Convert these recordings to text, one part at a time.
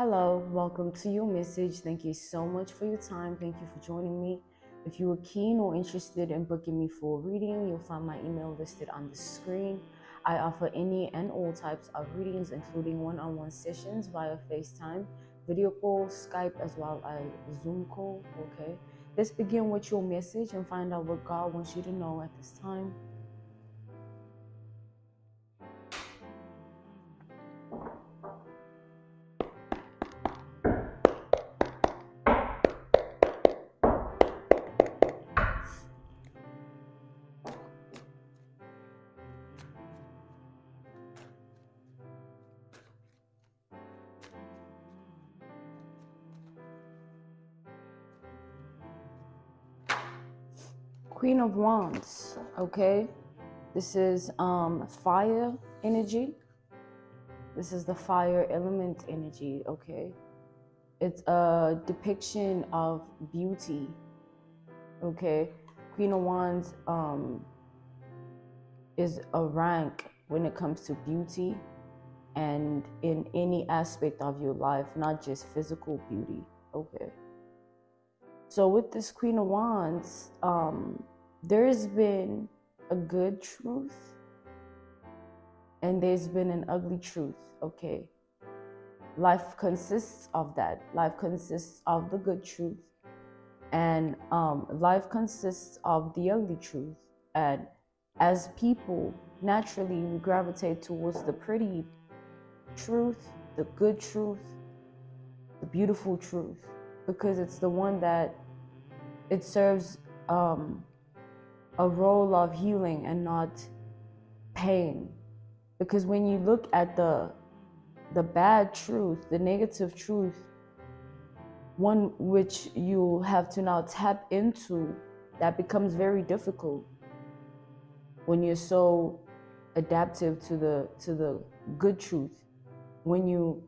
Hello, welcome to your message. Thank you so much for your time. Thank you for joining me. If you are keen or interested in booking me for a reading, you'll find my email listed on the screen. I offer any and all types of readings, including one-on-one sessions via FaceTime, video call, Skype, as well as Zoom call. Okay, let's begin with your message and find out what God wants you to know at this time. Queen of Wands, okay? This is fire energy. This is the fire element energy, okay? It's a depiction of beauty, okay? Queen of Wands is a rank when it comes to beauty and in any aspect of your life, not just physical beauty, okay? So with this Queen of Wands, there's been a good truth and there's been an ugly truth, okay? Life consists of that. Life consists of the good truth, and life consists of the ugly truth. And as people, naturally we gravitate towards the pretty truth, the good truth, the beautiful truth, because it's the one that it serves a role of healing and not pain. Because when you look at the bad truth, the negative truth, one which you have to now tap into, that becomes very difficult when you're so adaptive to the good truth. When you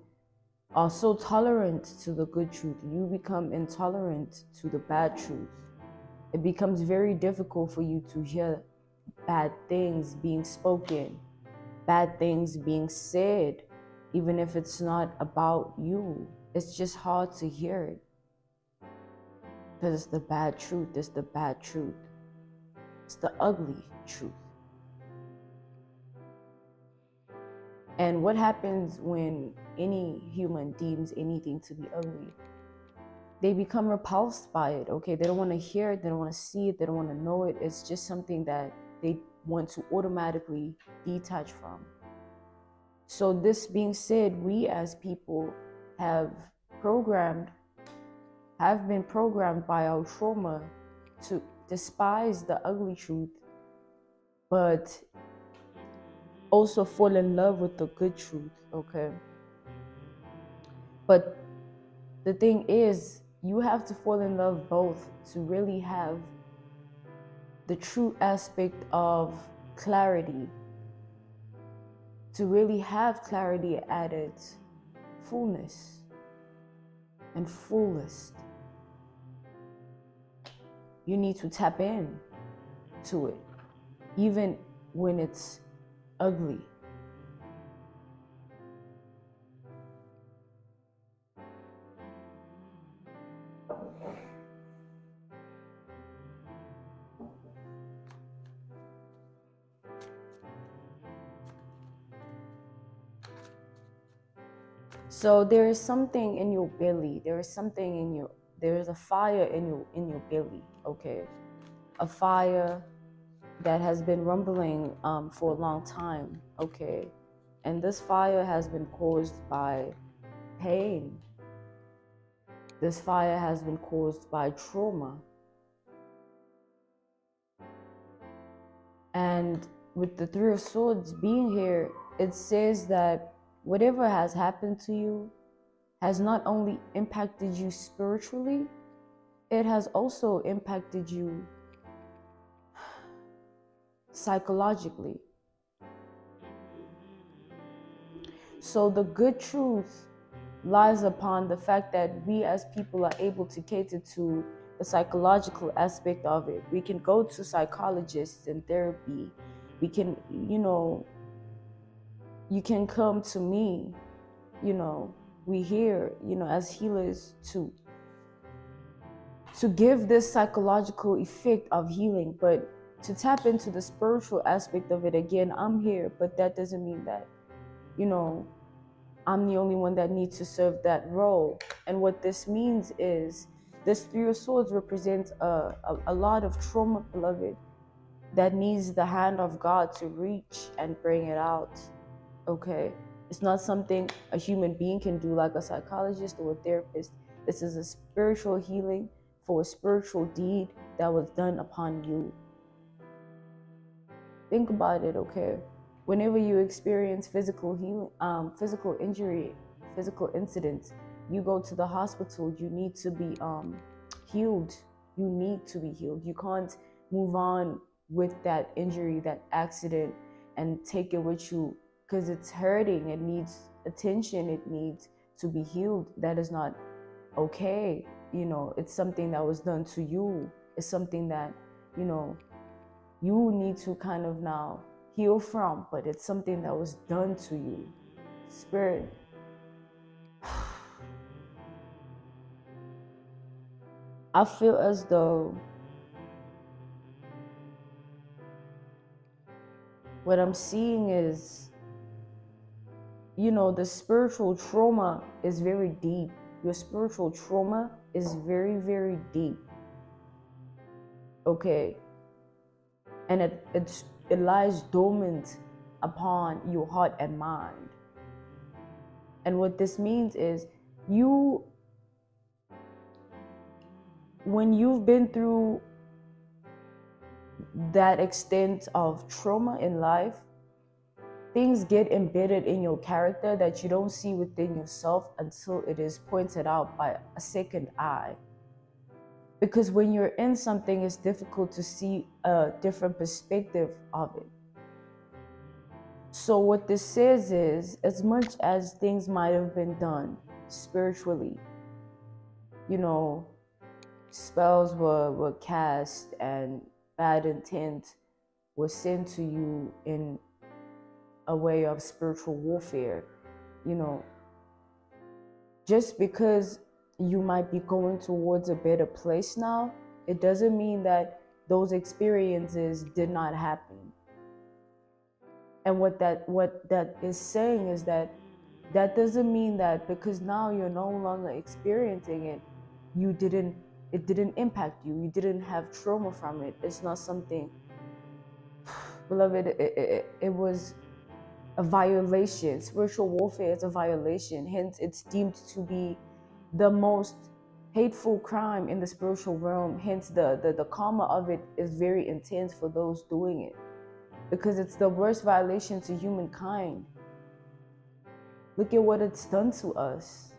are so tolerant to the good truth, you become intolerant to the bad truth. It becomes very difficult for you to hear bad things being spoken, bad things being said, even if it's not about you. It's just hard to hear it because it's the bad truth. It's the bad truth. It's the ugly truth. And what happens when any human deems anything to be ugly? They become repulsed by it, okay? They don't want to hear it. They don't want to see it. They don't want to know it. It's just something that they want to automatically detach from. So this being said, we as people have been programmed by our trauma to despise the ugly truth, but also fall in love with the good truth, okay? But the thing is, you have to fall in love both to really have the true aspect of clarity, to really have clarity at its fullness and fullest. You need to tap in to it, even when it's ugly. So there is something in your belly. There is a fire in your belly, okay? A fire that has been rumbling for a long time, okay? And this fire has been caused by pain. This fire has been caused by trauma. And with the Three of Swords being here, it says that whatever has happened to you has not only impacted you spiritually, it has also impacted you psychologically. So the good truth lies upon the fact that we as people are able to cater to the psychological aspect of it. We can go to psychologists and therapy. We can, you can come to me, we here, you know, as healers to give this psychological effect of healing, but to tap into the spiritual aspect of it. Again, I'm here, but that doesn't mean that, you know, I'm the only one that needs to serve that role. And what this means is this Three of Swords represents a lot of trauma, beloved, that needs the hand of God to reach and bring it out. Okay? It's not something a human being can do like a psychologist or a therapist. This is a spiritual healing for a spiritual deed that was done upon you. Think about it, okay? Whenever you experience physical healing, physical injury, physical incidents, you go to the hospital, you need to be healed. You need to be healed. You can't move on with that injury, that accident, and take it with you because it's hurting. It needs attention. It needs to be healed. That is not okay. You know, it's something that was done to you. It's something that, you know, you need to kind of now heal from, but it's something that was done to you. Spirit. I feel as though what I'm seeing is, you know, the spiritual trauma is very deep. Your spiritual trauma is very, very deep. Okay. And it lies dormant upon your heart and mind. And what this means is when you've been through that extent of trauma in life, things get embedded in your character that you don't see within yourself until it is pointed out by a second eye. Because when you're in something, it's difficult to see a different perspective of it. So what this says is, as much as things might have been done spiritually, you know, spells were cast and bad intent was sent to you in a way of spiritual warfare, you know, just because you might be going towards a better place now, it doesn't mean that those experiences did not happen. And what that is saying is that doesn't mean that because now you're no longer experiencing it, it didn't impact you. You didn't have trauma from it. It's not something, beloved, it was a violation. Spiritual warfare is a violation. Hence, it's deemed to be the most hateful crime in the spiritual realm. Hence, the karma of it is very intense for those doing it, because it's the worst violation to humankind. Look at what it's done to us.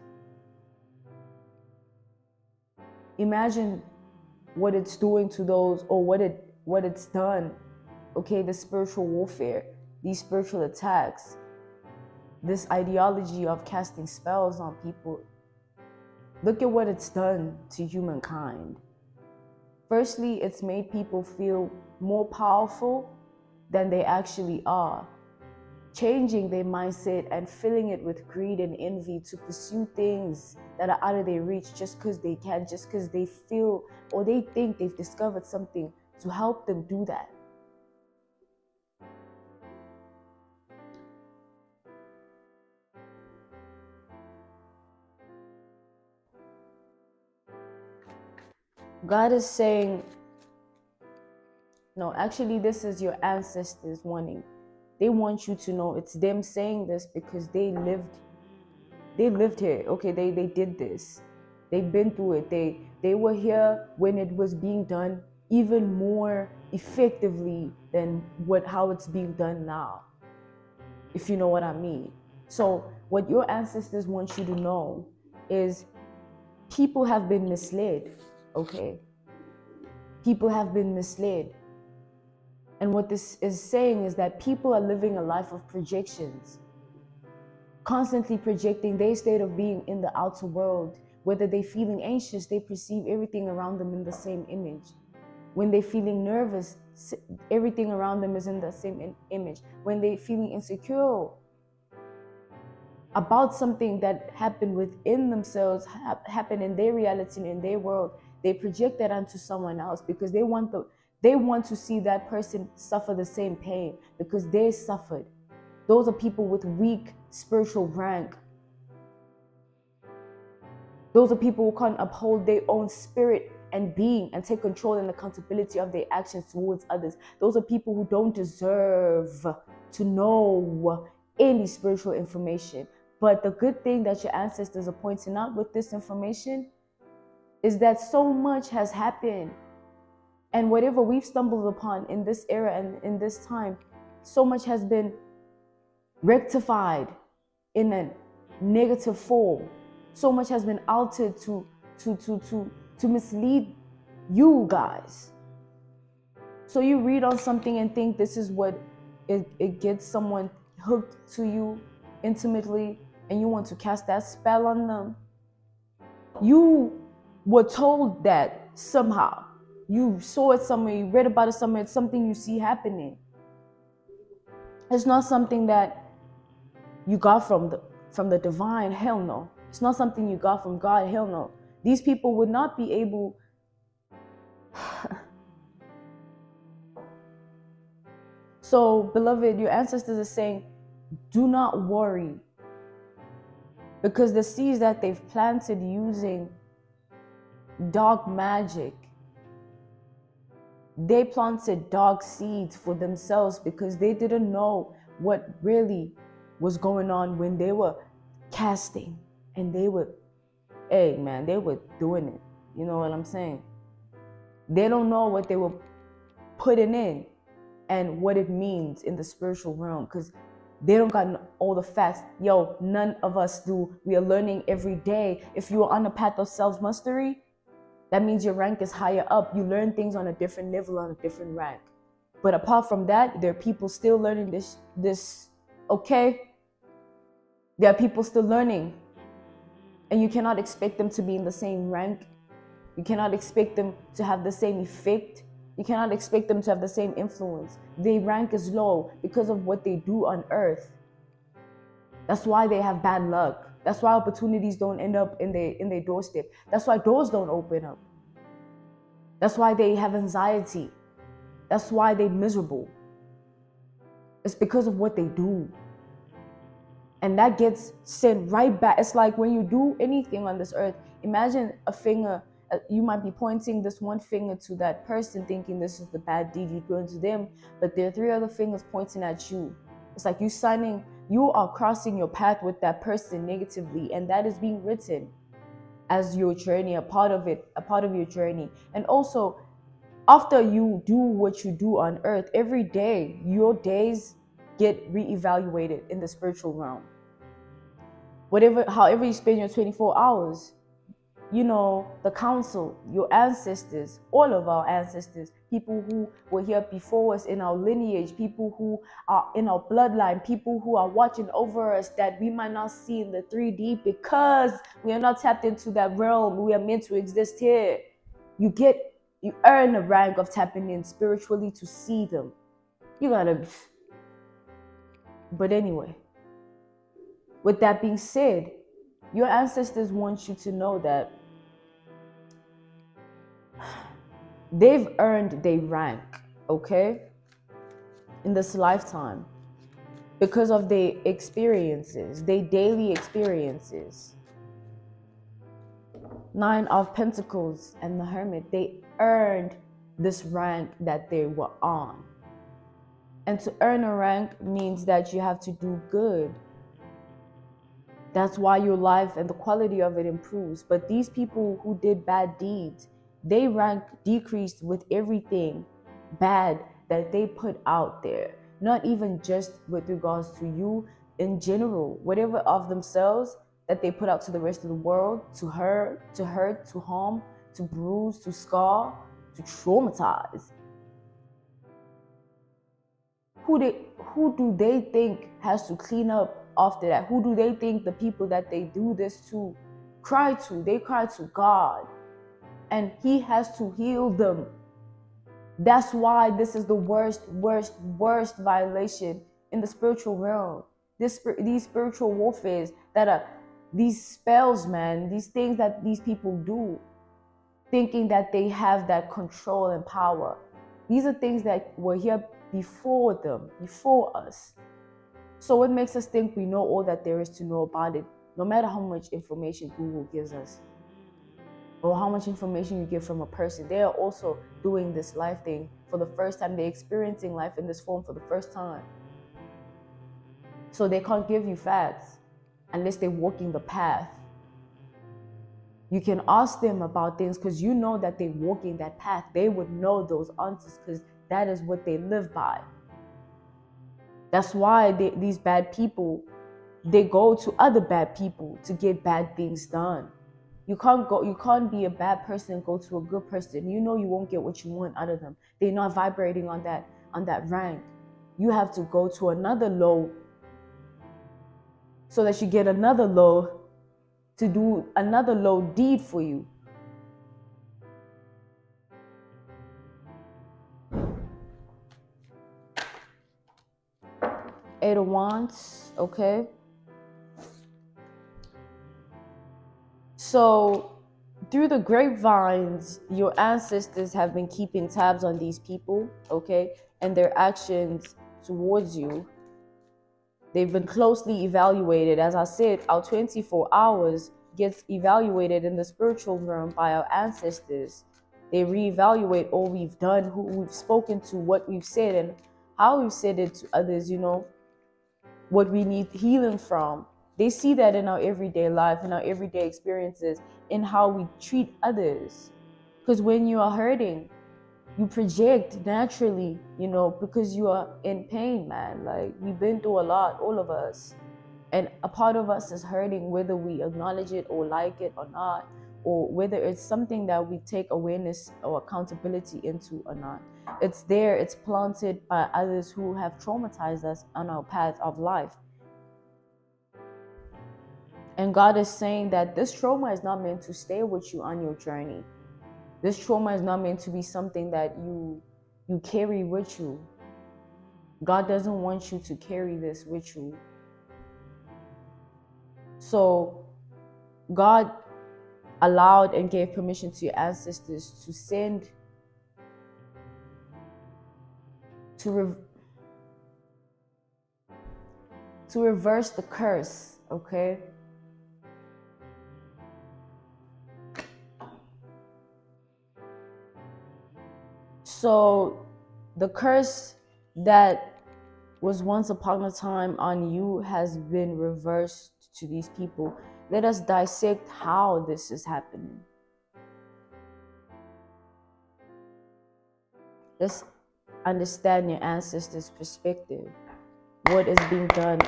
Imagine what it's doing to those, or what it's done. Okay, the spiritual warfare, these spiritual attacks, this ideology of casting spells on people. Look at what it's done to humankind. Firstly, it's made people feel more powerful than they actually are, changing their mindset and filling it with greed and envy to pursue things that are out of their reach just because they can, just because they feel or they think they've discovered something to help them do that. God is saying, no, actually, this is your ancestors wanting. They want you to know it's them saying this because they lived here. Okay, they did this. They've been through it. They were here when it was being done even more effectively than how it's being done now, if you know what I mean. So what your ancestors want you to know is people have been misled. Okay, people have been misled. And what this is saying is that people are living a life of projections, constantly projecting their state of being in the outer world. Whether they're feeling anxious, they perceive everything around them in the same image. When they're feeling nervous, everything around them is in the same image. When they're feeling insecure, about something that happened within themselves, happened in their reality and in their world, they project that onto someone else because they want to see that person suffer the same pain because they suffered. Those are people with weak spiritual rank. Those are people who can't uphold their own spirit and being and take control and accountability of their actions towards others. Those are people who don't deserve to know any spiritual information. But the good thing that your ancestors are pointing out with this information is that so much has happened. And whatever we've stumbled upon in this era and in this time, so much has been rectified in a negative form. So much has been altered to mislead you guys. So you read on something and think this is what it gets someone hooked to you intimately, and you want to cast that spell on them. You were told that somehow. You saw it somewhere, you read about it somewhere, it's something you see happening. It's not something that you got from the divine, hell no. It's not something you got from God, hell no. These people would not be able So, beloved, your ancestors are saying, do not worry. Because the seeds that they've planted using dark magic, they planted dark seeds for themselves because they didn't know what really was going on when they were casting. And they were, hey man, they were doing it. You know what I'm saying? They don't know what they were putting in and what it means in the spiritual realm because they don't got all the facts. Yo, none of us do. We are learning every day. If you are on the path of self-mastery, that means your rank is higher up. You learn things on a different level, on a different rank. But apart from that, there are people still learning this, okay? There are people still learning. And you cannot expect them to be in the same rank. You cannot expect them to have the same effect. You cannot expect them to have the same influence. Their rank is low because of what they do on earth. That's why they have bad luck. That's why opportunities don't end up in their doorstep. That's why doors don't open up. That's why they have anxiety. That's why they're miserable. It's because of what they do. And that gets sent right back. It's like when you do anything on this earth, imagine a finger, you might be pointing this one finger to that person thinking this is the bad deed you're doing to them, but there are 3 other fingers pointing at you. It's like you are crossing your path with that person negatively, and that is being written as your journey, a part of your journey. And also, after you do what you do on earth, every day, your days get reevaluated in the spiritual realm. However you spend your 24 hours, you know, the council, your ancestors, all of our ancestors, people who were here before us in our lineage, people who are in our bloodline, people who are watching over us that we might not see in the 3D because we are not tapped into that realm. We are meant to exist here. You earn the rank of tapping in spiritually to see them. But anyway, with that being said, your ancestors want you to know that they've earned their rank, okay, in this lifetime because of their experiences, their daily experiences. 9 of Pentacles and the Hermit, they earned this rank that they were on. And to earn a rank means that you have to do good. That's why your life and the quality of it improves. But these people who did bad deeds, their rank decreased with everything bad that they put out there. Not even just with regards to you, in general, whatever of themselves that they put out to the rest of the world, to hurt, to harm, to bruise, to scar, to traumatize. Who do they think has to clean up after that? Who do they think the people that they do this to cry to? They cry to God, and He has to heal them. That's why this is the worst violation in the spiritual realm. these spiritual warfares that are these spells, man, these things that these people do, thinking that they have that control and power. These are things that were here before them, before us. So what makes us think we know all that there is to know about it, no matter how much information Google gives us or how much information you get from a person? They are also doing this life thing for the first time. They're experiencing life in this form for the first time. So they can't give you facts unless they're walking the path. You can ask them about things because you know that they're walking that path. They would know those answers because that is what they live by. That's why these bad people, they go to other bad people to get bad things done. You can't be a bad person and go to a good person. You know you won't get what you want out of them. They're not vibrating on that rank. You have to go to another low so that you get another low to do another low deed for you. Eight of Wands, okay? So through the grapevines, your ancestors have been keeping tabs on these people, okay? And their actions towards you. They've been closely evaluated. As I said, our 24 hours gets evaluated in the spiritual realm by our ancestors. They reevaluate all we've done, who we've spoken to, what we've said, and how we've said it to others, you know, what we need healing from. They see that in our everyday life, in our everyday experiences, in how we treat others. Because when you are hurting, you project naturally, you know, because you are in pain, man. Like, we've been through a lot, all of us. And a part of us is hurting, whether we acknowledge it or like it or not, or whether it's something that we take awareness or accountability into or not. It's there, it's planted by others who have traumatized us on our path of life. And God is saying that this trauma is not meant to stay with you on your journey. This trauma is not meant to be something that you carry with you. God doesn't want you to carry this with you. So God allowed and gave permission to your ancestors to send, to reverse the curse, okay? So the curse that was once upon a time on you has been reversed to these people. Let us dissect how this is happening. Let's understand your ancestors' perspective. What is being done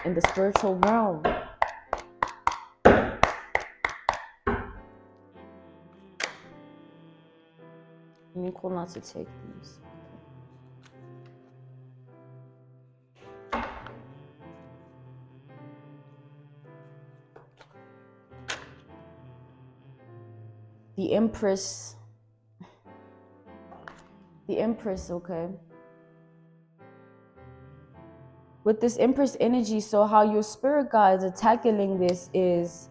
in the spiritual realm. Let me call not to take these. The Empress, okay? With this Empress energy, so how your spirit guides are tackling this is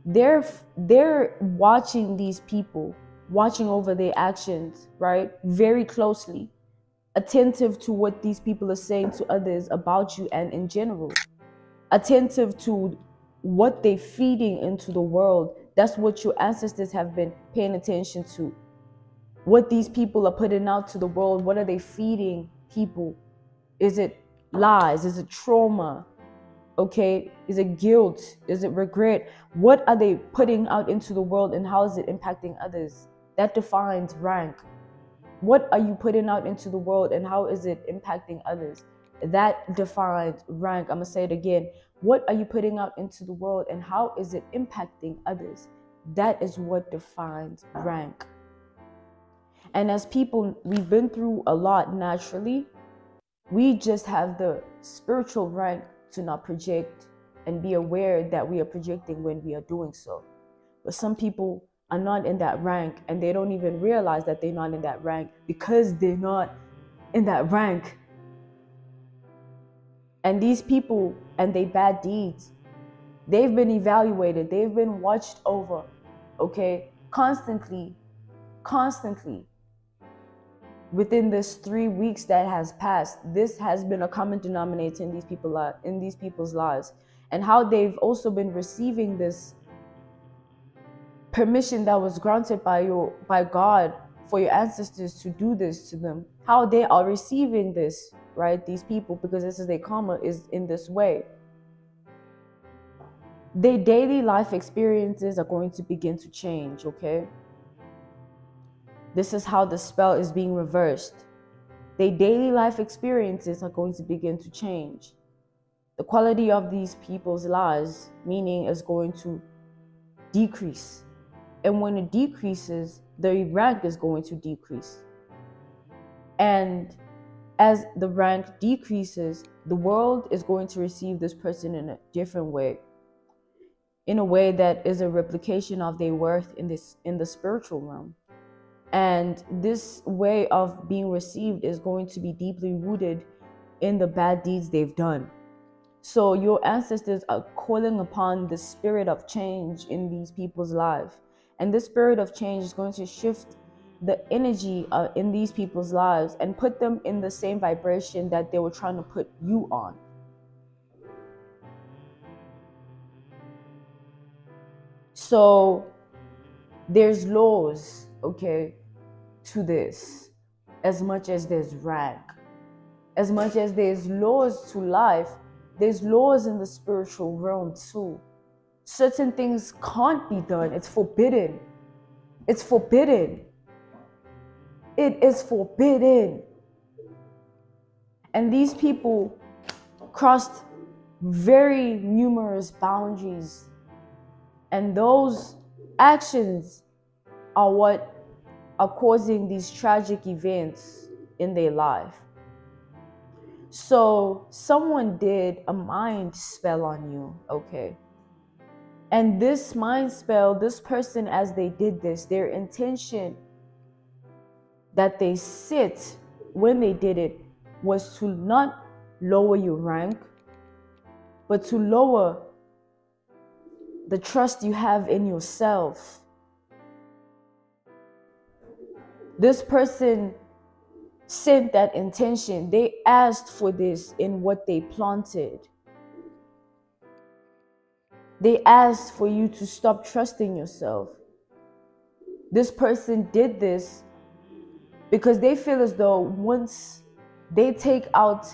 they're watching these people, watching over their actions, right? Very closely, attentive to what these people are saying to others about you and in general, attentive to what they're feeding into the world. That's what your ancestors have been paying attention to. What these people are putting out to the world, what are they feeding people? Is it lies? Is it trauma? Okay, is it guilt? Is it regret? What are they putting out into the world and how is it impacting others? That defines rank. What are you putting out into the world and how is it impacting others? That defines rank. I'm gonna say it again. What are you putting out into the world and how is it impacting others? That is what defines rank. And as people, we've been through a lot naturally. We just have the spiritual rank to not project and be aware that we are projecting when we are doing so. But some people are not in that rank and they don't even realize that they're not in that rank because they're not in that rank. And these people and their bad deeds, they've been evaluated, they've been watched over, okay, constantly. Within this 3 weeks that has passed, this has been a common denominator in these people's lives, and how they've also been receiving this permission that was granted by God for your ancestors to do this to them, how they are receiving this, right? These people, because this is their karma, is in this way. Their daily life experiences are going to begin to change, okay? This is how the spell is being reversed. Their daily life experiences are going to begin to change. The quality of these people's lives, meaning, is going to decrease. And when it decreases, the rank is going to decrease. And as the rank decreases, the world is going to receive this person in a different way, in a way that is a replication of their worth in the spiritual realm. And this way of being received is going to be deeply rooted in the bad deeds they've done. So your ancestors are calling upon the spirit of change in these people's lives. And this spirit of change is going to shift the energy in these people's lives and put them in the same vibration that they were trying to put you on. So there's laws, okay, to this, as much as there's rank, as much as there's laws to life, there's laws in the spiritual realm too. Certain things can't be done. It's forbidden. It's forbidden. It is forbidden. And these people crossed very numerous boundaries. And those actions are what are causing these tragic events in their life. So someone did a mind spell on you, okay? And this mind spell, this person, as they did this, their intention that they set when they did it was to not lower your rank, but to lower the trust you have in yourself. This person sent that intention. They asked for this in what they planted. They asked for you to stop trusting yourself. This person did this because they feel as though once they take out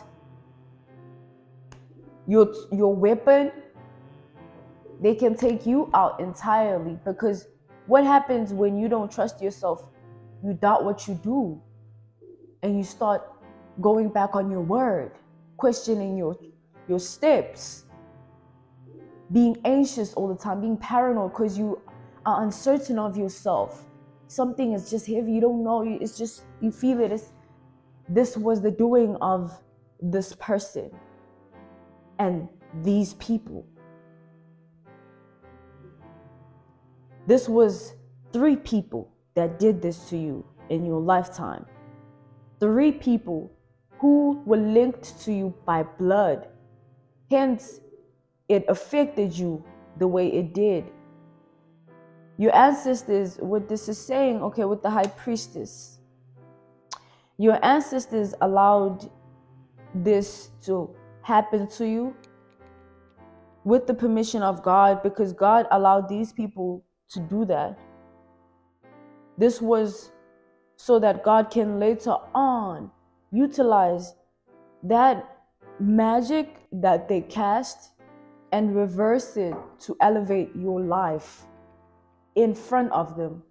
your weapon, they can take you out entirely. Because what happens when you don't trust yourself? You doubt what you do, and you start going back on your word, questioning your steps, being anxious all the time, being paranoid because you are uncertain of yourself. Something is just heavy. You don't know. It's just, you feel it. This was the doing of this person and these people. This was 3 people that did this to you in your lifetime. 3 people who were linked to you by blood. Hence, it affected you the way it did. Your ancestors, what this is saying, okay, with the high priestess, your ancestors allowed this to happen to you with the permission of God, because God allowed these people to do that. This was so that God can later on utilize that magic that they cast and reverse it to elevate your life in front of them.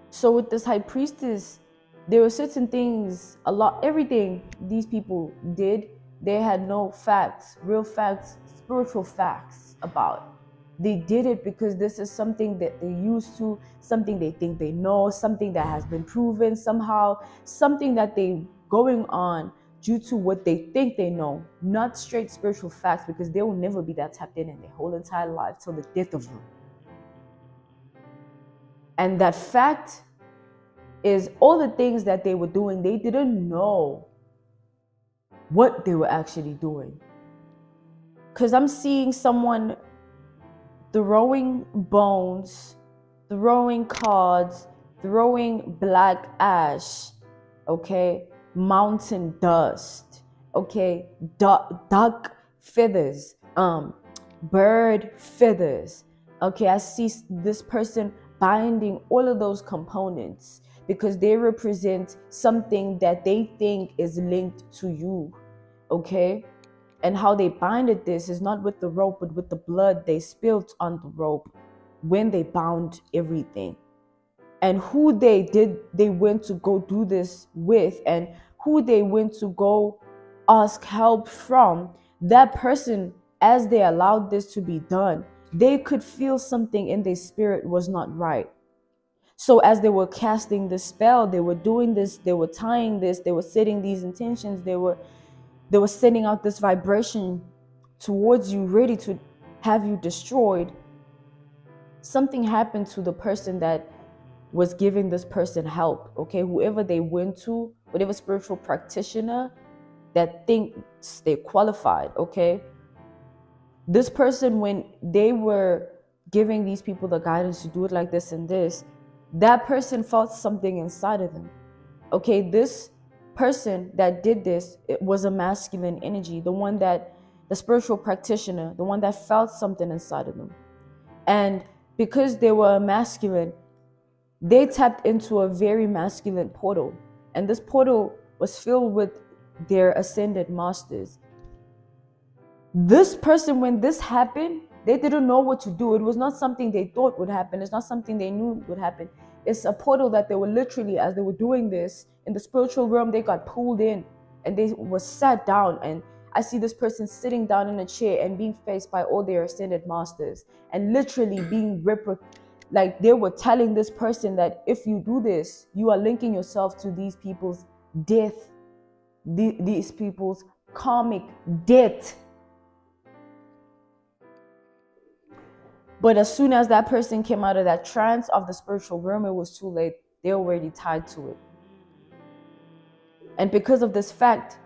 So with this high priestess, there were certain things, everything these people did, they had no facts, real facts, spiritual facts about. They did it because this is something that they're used to, something they think they know, something that has been proven somehow, something that they're going on due to what they think they know, not straight spiritual facts, because they will never be that tapped in their whole entire life till the death of them. And that fact is all the things that they were doing, they didn't know what they were actually doing. Because I'm seeing someone throwing bones, throwing cards, throwing black ash, okay, mountain dust, okay, duck feathers, bird feathers, okay. I see this person binding all of those components because they represent something that they think is linked to you, okay. And how they binded this is not with the rope, but with the blood they spilled on the rope when they bound everything. And who they went to go do this with, and who they went to go ask help from, that person, as they allowed this to be done, they could feel something in their spirit was not right. So as they were casting the spell, they were doing this, they were tying this, they were setting these intentions, they were sending out this vibration towards you, ready to have you destroyed. Something happened to the person that was giving this person help, okay? Whoever they went to, whatever spiritual practitioner that thinks they qualified, okay? This person, when they were giving these people the guidance to do it like this and this, that person felt something inside of them, okay? This person that did this, it was a masculine energy, the spiritual practitioner, the one that felt something inside of them. And because they were masculine, they tapped into a very masculine portal, and this portal was filled with their ascended masters. This person, when this happened, they didn't know what to do. It was not something they thought would happen. It's not something they knew would happen. It's a portal that they were literally, as they were doing this in the spiritual realm, they got pulled in and they were sat down. And I see this person sitting down in a chair and being faced by all their ascended masters, and literally being like they were telling this person that if you do this, you are linking yourself to these people's death, these people's karmic death. But as soon as that person came out of that trance of the spiritual realm, it was too late. They're already tied to it. And because of this fact,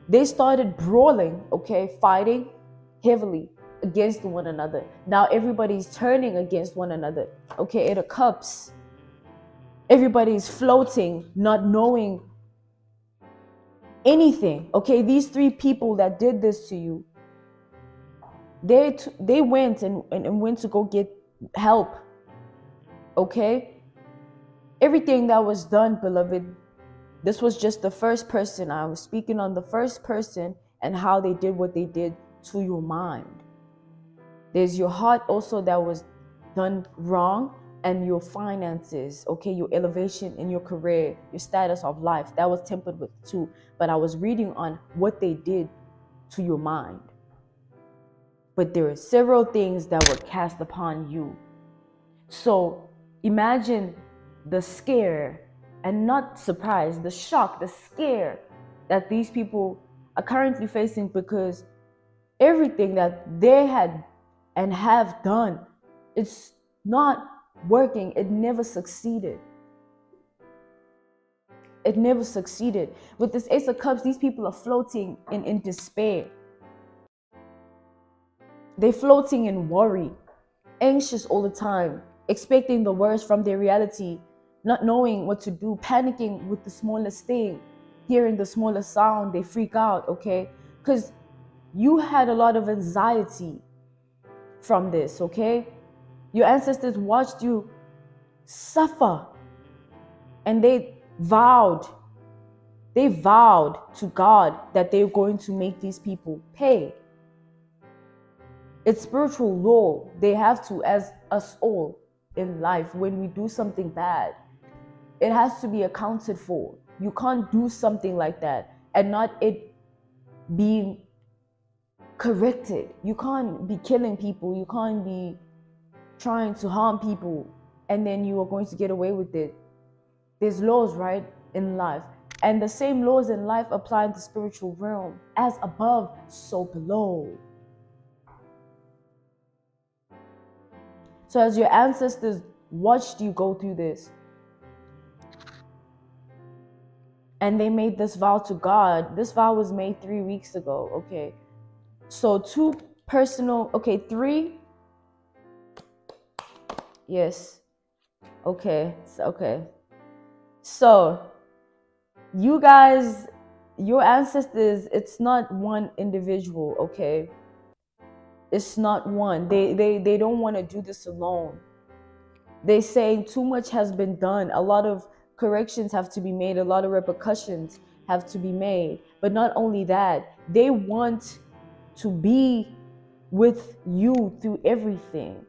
they started brawling, okay, fighting heavily against one another. Now everybody's turning against one another, okay, 8 of Cups. Everybody's floating, not knowing anything, okay. These 3 people that did this to you, they went and went to go get help, okay. Everything that was done, beloved, this was just the first person. I was speaking on the first person and how they did what they did to your mind. There's your heart also that was done wrong, and your finances, okay, your elevation in your career, your status of life, that was tempered with too. But I was reading on what they did to your mind. But there are several things that were cast upon you. So imagine the scare, and not surprise, the shock, the scare that these people are currently facing, because everything that they had and have done, it's not working. It never succeeded. It never succeeded. With this Ace of Cups, these people are floating in despair. They're floating in worry, anxious all the time, expecting the worst from their reality, not knowing what to do, panicking with the smallest thing, hearing the smallest sound, they freak out, okay? Because you had a lot of anxiety from this, okay? Your ancestors watched you suffer, and they vowed to God that they're going to make these people pay. It's spiritual law. They have to, as us all in life, when we do something bad, it has to be accounted for. You can't do something like that and not it being corrected. You can't be killing people. You can't be trying to harm people and then you are going to get away with it. There's laws, right, in life. And the same laws in life apply in the spiritual realm. As above, so below. So as your ancestors watched you go through this, and they made this vow to God. This vow was made 3 weeks ago, okay? So two personal, okay, three, yes, okay, okay. So you guys, your ancestors, it's not one individual, okay? It's not one. They don't want to do this alone. They say too much has been done. A lot of corrections have to be made. A lot of repercussions have to be made. But not only that, they want to be with you through everything.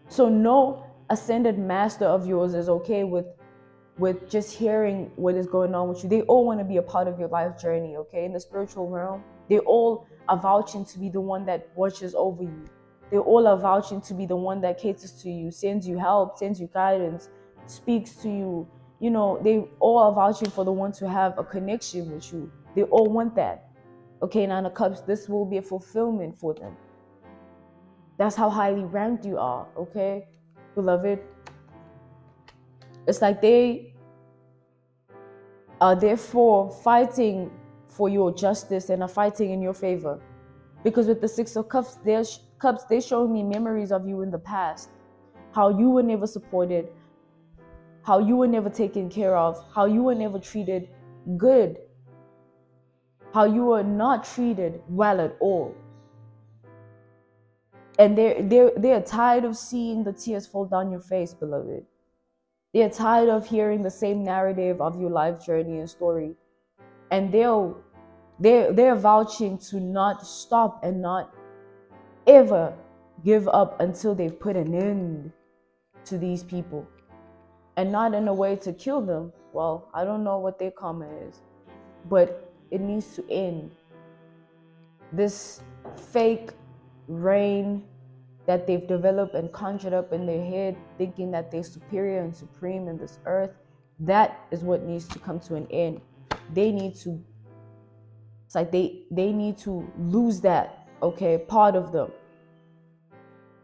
So no ascended master of yours is okay with just hearing what is going on with you. They all want to be a part of your life journey, okay? In the spiritual realm, they all are vouching to be the one that watches over you. They all are vouching to be the one that caters to you, sends you help, sends you guidance, speaks to you. You know, they all are vouching for the one to have a connection with you. They all want that. Okay, Nine of Cups, this will be a fulfillment for them. That's how highly ranked you are, okay, beloved? It's like they are therefore fighting for your justice and are fighting in your favor. Because with the Six of Cups, they're showing me memories of you in the past. How you were never supported, how you were never taken care of, how you were never treated good, how you were not treated well at all. And they're tired of seeing the tears fall down your face, beloved. They're tired of hearing the same narrative of your life journey and story. And they're vouching to not stop and not ever give up until they've put an end to these people. And not in a way to kill them. Well, I don't know what their karma is, but it needs to end. This fake reign that they've developed and conjured up in their head, thinking that they're superior and supreme in this earth, that is what needs to come to an end. They need to, it's like they need to lose that, okay, part of them.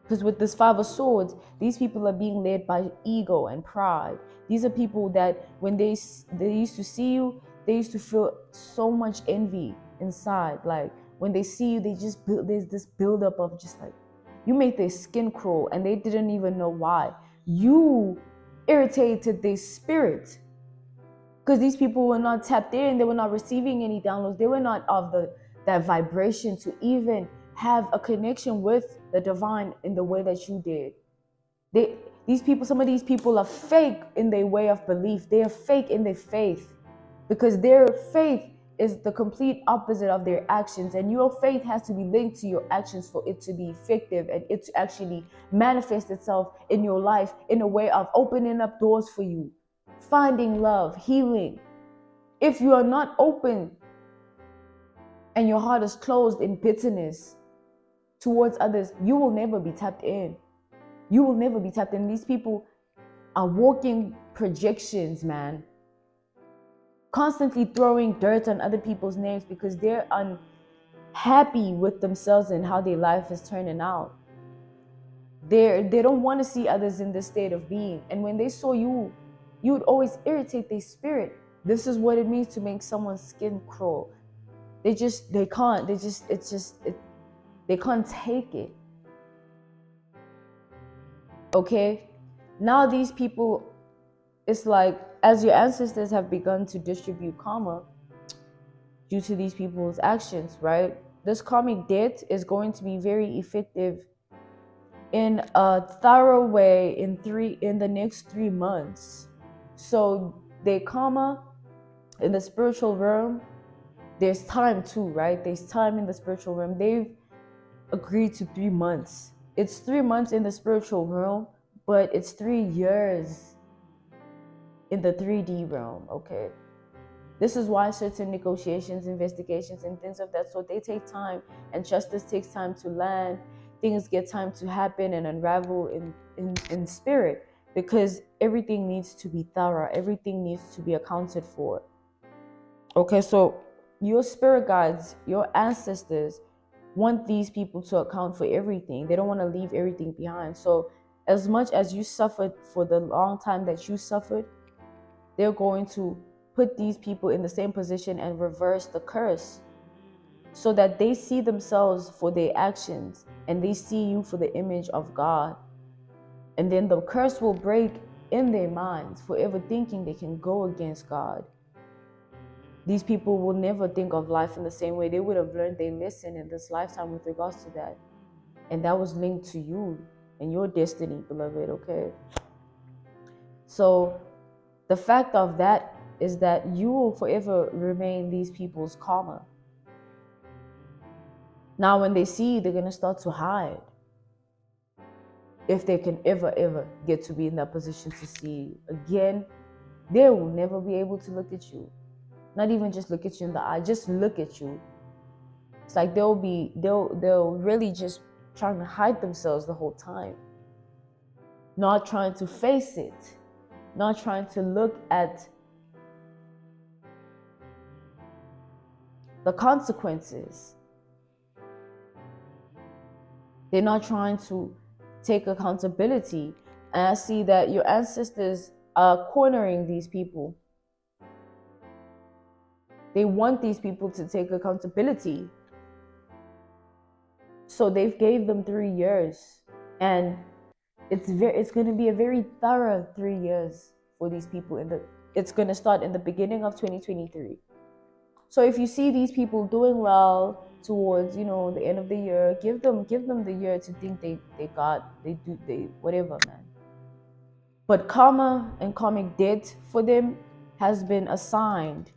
Because with this Five of Swords, these people are being led by ego and pride. These are people that when they used to see you, they used to feel so much envy inside. Like when they see you, there's this buildup of just like, you made their skin crawl and they didn't even know why. You irritated their spirit. Because these people were not tapped in, they were not receiving any downloads, they were not of that vibration to even have a connection with the divine in the way that you did. Some of these people are fake in their way of belief. They are fake in their faith. Because their faith is the complete opposite of their actions. And your faith has to be linked to your actions for it to be effective and it to actually manifest itself in your life in a way of opening up doors for you, finding love, healing. If you are not open and your heart is closed in bitterness towards others, you will never be tapped in. You will never be tapped in. These people are walking projections, man. Constantly throwing dirt on other people's names because they're unhappy with themselves and how their life is turning out. They don't want to see others in this state of being. And when they saw you, you would always irritate their spirit. This is what it means to make someone's skin crawl. They can't take it. Okay? Now these people, it's like, as your ancestors have begun to distribute karma due to these people's actions, right? This karmic debt is going to be very effective in a thorough way in the next 3 months. So their karma in the spiritual realm, there's time too, right? There's time in the spiritual realm. They've agreed to 3 months. It's 3 months in the spiritual realm, but it's 3 years in the 3D realm, okay? This is why certain negotiations, investigations, and things of that sort, they take time, and justice takes time to land. Things get time to happen and unravel in spirit, because everything needs to be thorough. Everything needs to be accounted for. Okay, so your spirit guides, your ancestors want these people to account for everything. They don't want to leave everything behind. So as much as you suffered for the long time that you suffered, they're going to put these people in the same position and reverse the curse, so that they see themselves for their actions and they see you for the image of God. And then the curse will break in their minds, forever thinking they can go against God. These people will never think of life in the same way. They would have learned their lesson in this lifetime with regards to that. And that was linked to you and your destiny, beloved, okay? So the fact of that is that you will forever remain these people's karma. Now, when they see you, they're going to start to hide. If they can ever get to be in that position to see you again, they will never be able to look at you. Not even just look at you in the eye, just look at you. It's like they'll really just trying to hide themselves the whole time. Not trying to face it. Not trying to look at the consequences. They're not trying to take accountability. And I see that your ancestors are cornering these people. They want these people to take accountability. So they've gave them 3 years. And it's going to be a very thorough 3 years for these people. It's going to start in the beginning of 2023. So if you see these people doing well towards, the end of the year, give them the year to think they whatever, man. But karma and karmic debt for them has been assigned,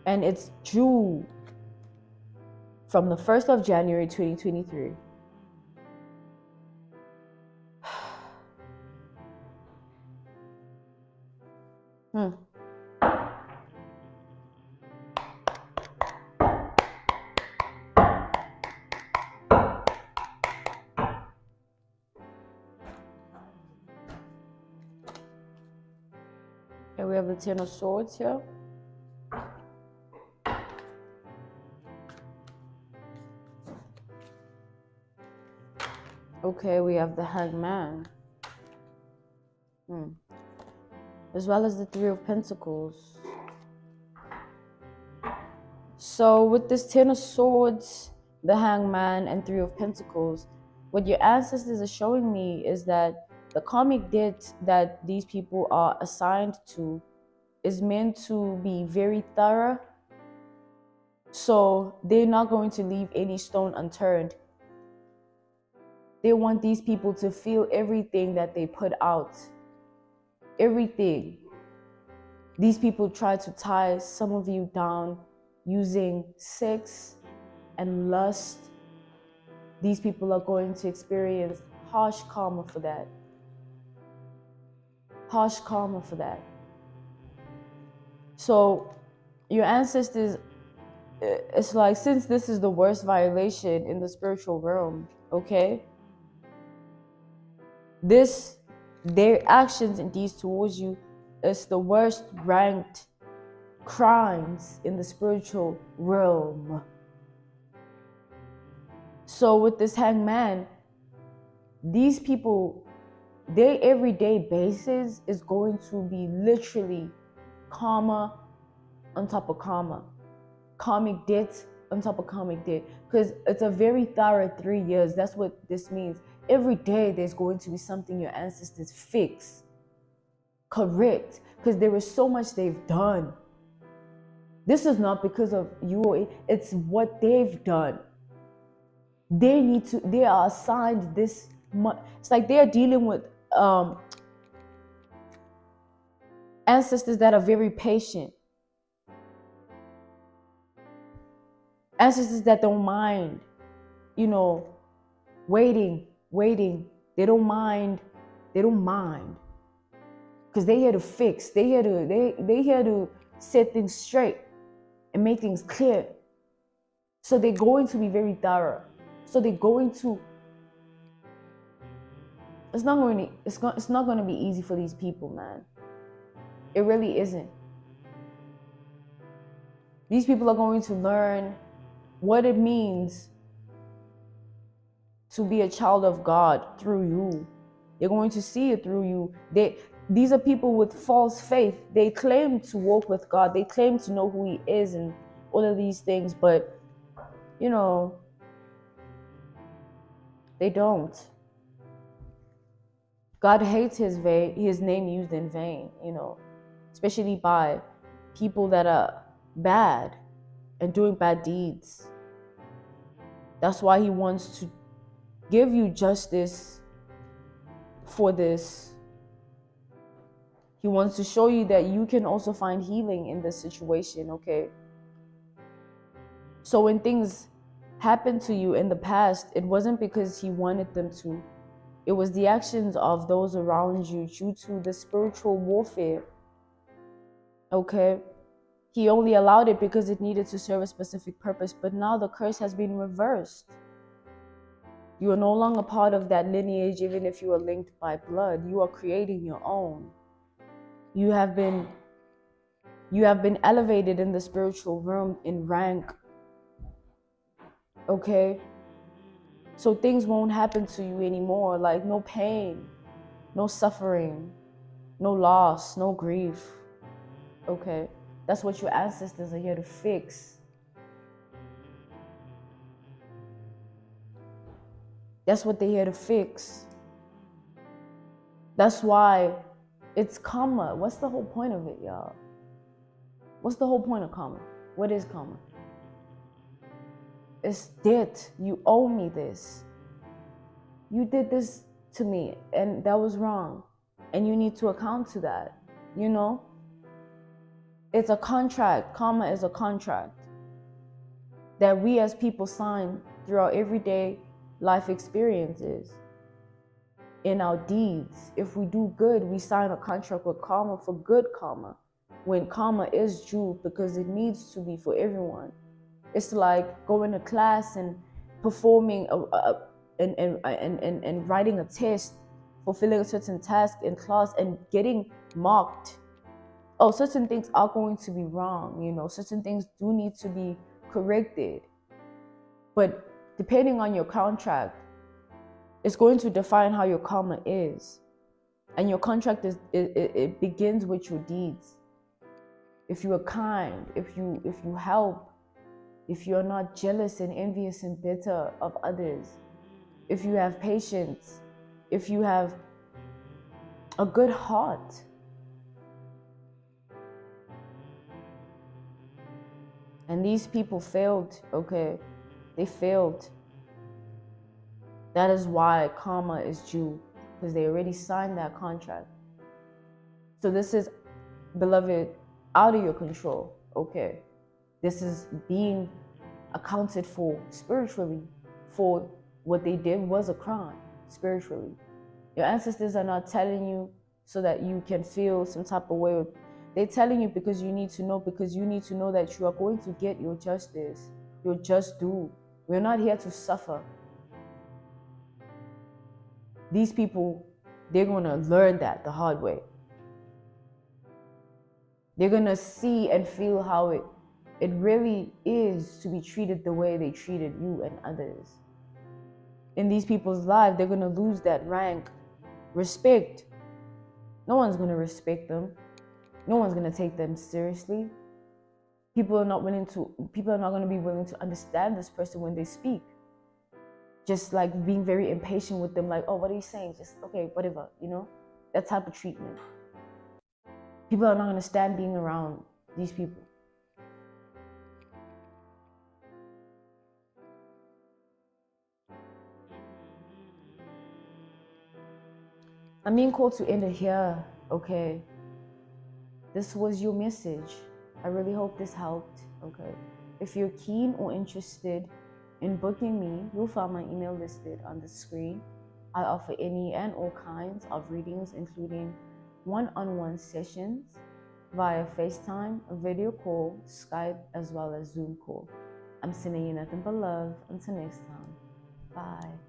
and it's due from the 1st of January 2023. And we have the 10 of Swords here. Okay, we have the Hangman. As well as the 3 of Pentacles. So with this 10 of Swords, the Hangman, and 3 of Pentacles, what your ancestors are showing me is that the karmic debt that these people are assigned to is meant to be very thorough. So they're not going to leave any stone unturned. They want these people to feel everything that they put out. Everything. These people try to tie some of you down using sex and lust. These people are going to experience harsh karma for that. Harsh karma for that. So your ancestors, it's like, since this is the worst violation in the spiritual realm, okay, their actions and deeds towards you is the worst ranked crimes in the spiritual realm. So with this Hangman, these people, their everyday basis is going to be literally karma on top of karma, karmic debt on top of karmic debt, because it's a very thorough 3 years. That's what this means. Every day there's going to be something your ancestors fix, correct, because there is so much they've done. This is not because of you or it, it's what they've done. They are assigned this much. It's like they are dealing with ancestors that are very patient. Ancestors that don't mind, waiting. They don't mind. Because they're here to fix. They're here to set things straight and make things clear. So they're going to be very thorough. So they're going to, it's not going to be easy for these people, man. It really isn't. These people are going to learn what it means to be a child of God through you. They're going to see it through you. These are people with false faith. They claim to walk with God. They claim to know who He is and all of these things, but you know, they don't. God hates His name used in vain, you know, especially by people that are bad and doing bad deeds. That's why He wants to give you justice for this. He wants to show you that you can also find healing in this situation, okay? So when things happened to you in the past, it wasn't because He wanted them to. It was the actions of those around you due to the spiritual warfare, okay? He only allowed it because it needed to serve a specific purpose, but now the curse has been reversed. You are no longer part of that lineage, even if you are linked by blood. You are creating your own. You have been elevated in the spiritual realm in rank, okay? So things won't happen to you anymore, like no pain, no suffering, no loss, no grief, okay? That's what your ancestors are here to fix. That's what they're here to fix. That's why it's karma. What's the whole point of it, y'all? What's the whole point of karma? What is karma? It's debt. You owe me this. You did this to me and that was wrong. And you need to account to that, you know? It's a contract. Karma is a contract that we as people sign through our everyday life experiences, in our deeds. If we do good, we sign a contract with karma for good karma, when karma is due, because it needs to be for everyone. It's like going to class and performing and writing a test, fulfilling a certain task in class and getting marked. Oh, certain things are going to be wrong, you know, certain things do need to be corrected. But depending on your contract, it's going to define how your karma is. And your contract it begins with your deeds. If you are kind, if you help, if you are not jealous and envious and bitter of others, if you have patience, if you have a good heart. And these people failed, okay? They failed. That is why karma is due, because they already signed that contract. So this is, beloved, out of your control, okay? This is being accounted for spiritually. For what they did was a crime spiritually. Your ancestors are not telling you so that you can feel some type of way. They're telling you because you need to know, because you need to know that you are going to get your justice, your just due. We're not here to suffer. These people, they're going to learn that the hard way. They're going to see and feel how it really is to be treated the way they treated you and others. In these people's lives, they're going to lose that rank, respect. No one's going to respect them. No one's going to take them seriously. People are not going to be willing to understand this person when they speak. Just like being very impatient with them, like, oh, what are you saying? Just, okay, whatever, you know? That type of treatment. People are not going to stand being around these people. I'm being called to end it here, okay? This was your message. I really hope this helped, okay? If you're keen or interested in booking me, you'll find my email listed on the screen. I offer any and all kinds of readings, including one-on-one sessions via FaceTime, a video call, Skype, as well as Zoom call. I'm sending you nothing but love. Until next time, bye.